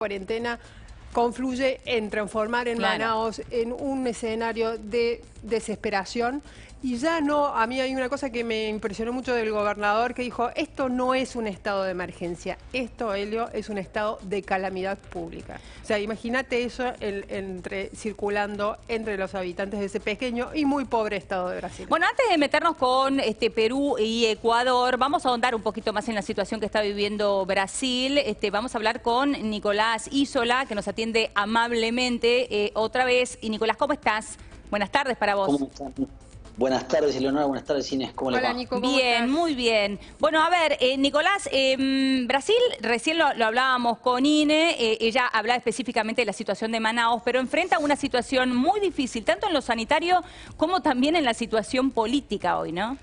Cuarentena confluye en transformar en Manaos en un escenario de desesperación. Y ya no, a mí hay una cosa que me impresionó mucho del gobernador que dijo, esto no es un estado de emergencia, esto, Helio, es un estado de calamidad pública. O sea, imagínate eso circulando entre los habitantes de ese pequeño y muy pobre estado de Brasil. Bueno, antes de meternos con Perú y Ecuador, vamos a ahondar un poquito más en la situación que está viviendo Brasil. Vamos a hablar con Nicolás Isola, que nos atiende amablemente otra vez. Y Nicolás, ¿cómo estás? Buenas tardes para vos. ¿Cómo estás? Buenas tardes, Eleonora. Buenas tardes, Inés. ¿Cómo le va? Nico, ¿cómo bien, estás? muy bien. Bueno, a ver, Nicolás, Brasil, recién lo hablábamos con Ine, ella hablaba específicamente de la situación de Manaos, pero enfrenta una situación muy difícil, tanto en lo sanitario como también en la situación política hoy, ¿no?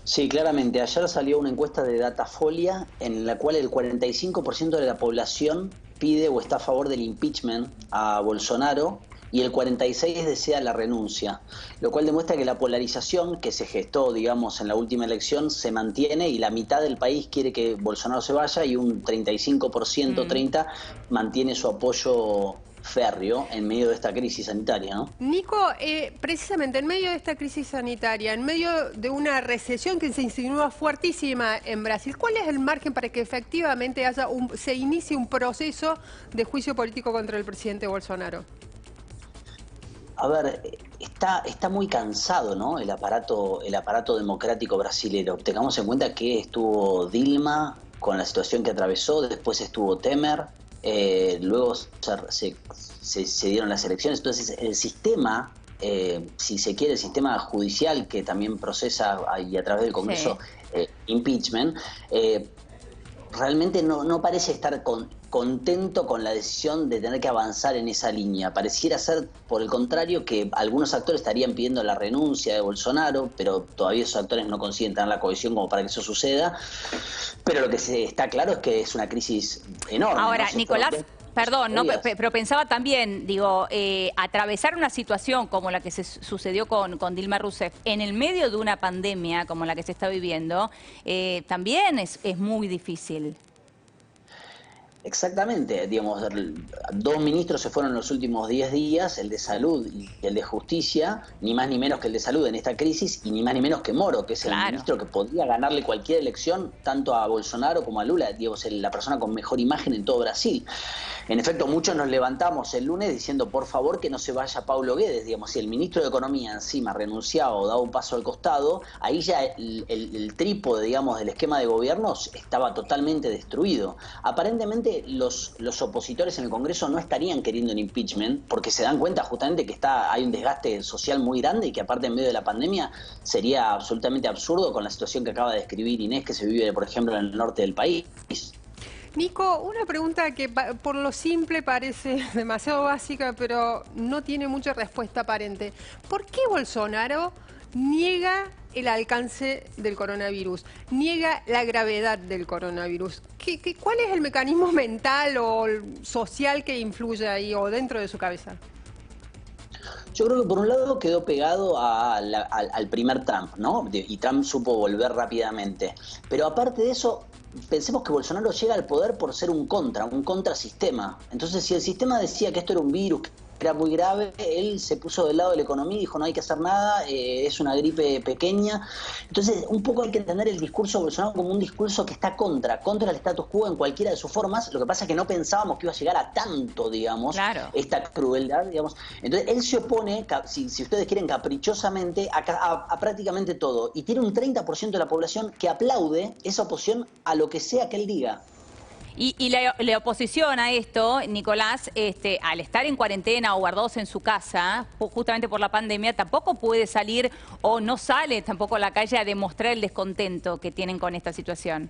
Sí, claramente. Ayer salió una encuesta de Datafolia en la cual el 45% de la población pide o está a favor del impeachment a Bolsonaro y el 46% desea la renuncia, lo cual demuestra que la polarización que se gestó, digamos, en la última elección se mantiene y la mitad del país quiere que Bolsonaro se vaya y un 35%, 30%, mantiene su apoyo férreo en medio de esta crisis sanitaria, ¿no? Nico, precisamente en medio de esta crisis sanitaria, en medio de una recesión que se insinúa fuertísima en Brasil, ¿cuál es el margen para que efectivamente se inicie un proceso de juicio político contra el presidente Bolsonaro? A ver, está muy cansado, ¿no? El aparato democrático brasilero. Tengamos en cuenta que estuvo Dilma con la situación que atravesó, después estuvo Temer, luego se dieron las elecciones. Entonces el sistema, si se quiere, el sistema judicial que también procesa y a través del Congreso impeachment, realmente no parece estar contento con la decisión de tener que avanzar en esa línea. Pareciera ser, por el contrario, que algunos actores estarían pidiendo la renuncia de Bolsonaro, pero todavía esos actores no consiguen tener la cohesión como para que eso suceda. Pero lo que está claro es que es una crisis enorme. Ahora, ¿no? Nicolás, perdón, ¿no? Pero pensaba también, digo, atravesar una situación como la que sucedió con Dilma Rousseff en el medio de una pandemia como la que se está viviendo, también es muy difícil. Exactamente, digamos, dos ministros se fueron en los últimos 10 días, el de Salud y el de Justicia, ni más ni menos que el de Salud en esta crisis, y ni más ni menos que Moro, que es el ministro que podría ganarle cualquier elección, tanto a Bolsonaro como a Lula, digamos, la persona con mejor imagen en todo Brasil. En efecto, muchos nos levantamos el lunes diciendo, por favor, que no se vaya Paulo Guedes, digamos, si el ministro de Economía encima renunciaba o daba un paso al costado, ahí ya el trípode, digamos, del esquema de gobierno estaba totalmente destruido. Aparentemente, los opositores en el Congreso no estarían queriendo un impeachment porque se dan cuenta justamente que hay un desgaste social muy grande y que aparte en medio de la pandemia sería absolutamente absurdo con la situación que acaba de describir Inés, que se vive, por ejemplo, en el norte del país. Nico, una pregunta que por lo simple parece demasiado básica, pero no tiene mucha respuesta aparente. ¿Por qué Bolsonaro niega el alcance del coronavirus, niega la gravedad del coronavirus? ¿Cuál es el mecanismo mental o social que influye ahí o dentro de su cabeza? Yo creo que por un lado quedó pegado al primer Trump, ¿no? Y Trump supo volver rápidamente. Pero aparte de eso, pensemos que Bolsonaro llega al poder por ser un contrasistema. Entonces, si el sistema decía que esto era un virus, que era muy grave, él se puso del lado de la economía y dijo no hay que hacer nada, es una gripe pequeña. Entonces, un poco hay que entender el discurso de Bolsonaro como un discurso que está contra el status quo en cualquiera de sus formas. Lo que pasa es que no pensábamos que iba a llegar a tanto, digamos, esta crueldad, digamos. Entonces, él se opone, si ustedes quieren, caprichosamente a prácticamente todo. Y tiene un 30% de la población que aplaude esa oposición a lo que sea que él diga. Y la oposición a esto, Nicolás, al estar en cuarentena o guardados en su casa, justamente por la pandemia, tampoco puede salir o no sale tampoco a la calle a demostrar el descontento que tienen con esta situación.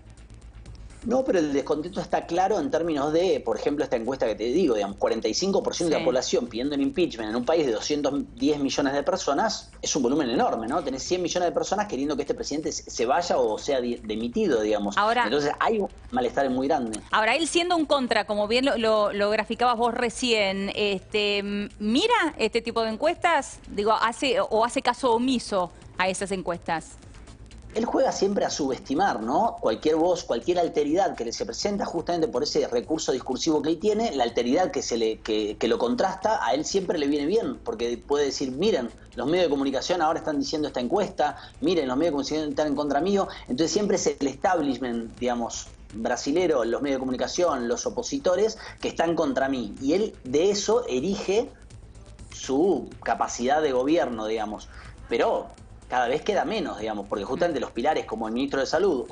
No, pero el descontento está claro en términos de, por ejemplo, esta encuesta que te digo, digamos, 45% de la población pidiendo un impeachment en un país de 210 millones de personas, es un volumen enorme, ¿no? Tenés 100 millones de personas queriendo que este presidente se vaya o sea dimitido, digamos. Ahora, entonces hay un malestar muy grande. Ahora, él siendo un contra, como bien lo graficabas vos recién, ¿mira este tipo de encuestas? Digo, ¿hace caso omiso a esas encuestas? él juega siempre a subestimar, ¿no? Cualquier voz, cualquier alteridad que le se presenta, justamente por ese recurso discursivo que él tiene, la alteridad que lo contrasta, a él siempre le viene bien, porque puede decir, miren, los medios de comunicación ahora están diciendo esta encuesta, miren, los medios de comunicación están en contra mío, entonces siempre es el establishment, digamos, brasilero, los medios de comunicación, los opositores, que están contra mí, y él de eso erige su capacidad de gobierno, digamos, pero cada vez queda menos, digamos, porque justamente los pilares como el ministro de Salud